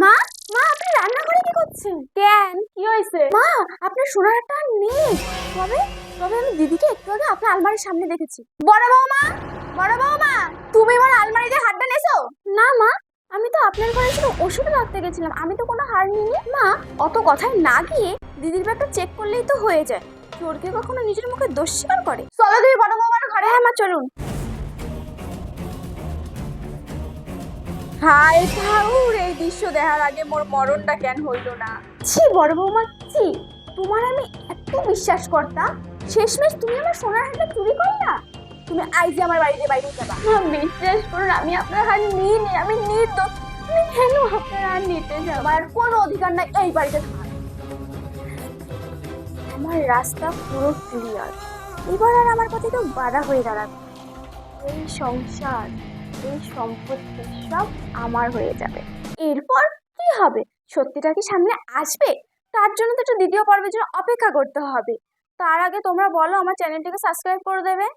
মা, মা আপনি রান্নাঘরে কি করছেন? কেন কি হয়েছে? মা, আপনার সোনার হারটা আর নেই। তবে তবে আমি দিদিকে একটু আগে আপনার আলমারির সামনে দেখেছি। বড় বৌমা, বড় বৌমা, তুমি আমার আলমারি দিয়ে হাতটা নেছো? না মা, আমি তো আপনার ঘরে শুধু ওষুধ রাখতে গেছিলাম, আমি তো কোনো হার নিইনি। মা, অত কথায় না গিয়ে দিদির ব্যাগটা চেক করলেই তো হয়ে যায়। চোরকে কখনো নিজের মুখে দোষ স্বীকার করে? চলো তুমি বড় বৌমার ঘরে। হ্যাঁ মা, চলুন। হায় ঠাউর, এই দৃশ্য দেখার আগে মোর মরণটা কেন হইল না? ছি বড় বৌমা, ছি, তোমার আমি এত বিশ্বাস করতাম, শেষমেশ তুমি আমার সোনার হারটা চুরি করলা। তুমি আইজে আমার বাড়িতে বাইরে যাবা। বিশ্বাস করুন, আমি আপনার হার নিইনি, আমি নির্দোষ। তুমি কেন আপনার হার নিতে যাও? আমার কোনো অধিকার নাই এই বাড়িতে থাকার। আমার রাস্তা পুরো ক্লিয়ার, এবার আর আমার পথে কেউ বাধা হয়ে দাঁড়াবে। এই সংসার, এই সম্পত্তি সব আমার হয়ে যাবে। এরপর কি হবে? সত্যিটা কি সামনে আসবে? তার জন্য তো একটু দ্বিতীয় পর্বের জন্য অপেক্ষা করতে হবে। তার আগে তোমরা বলো আমার চ্যানেলটাকে সাবস্ক্রাইব করে দেবে।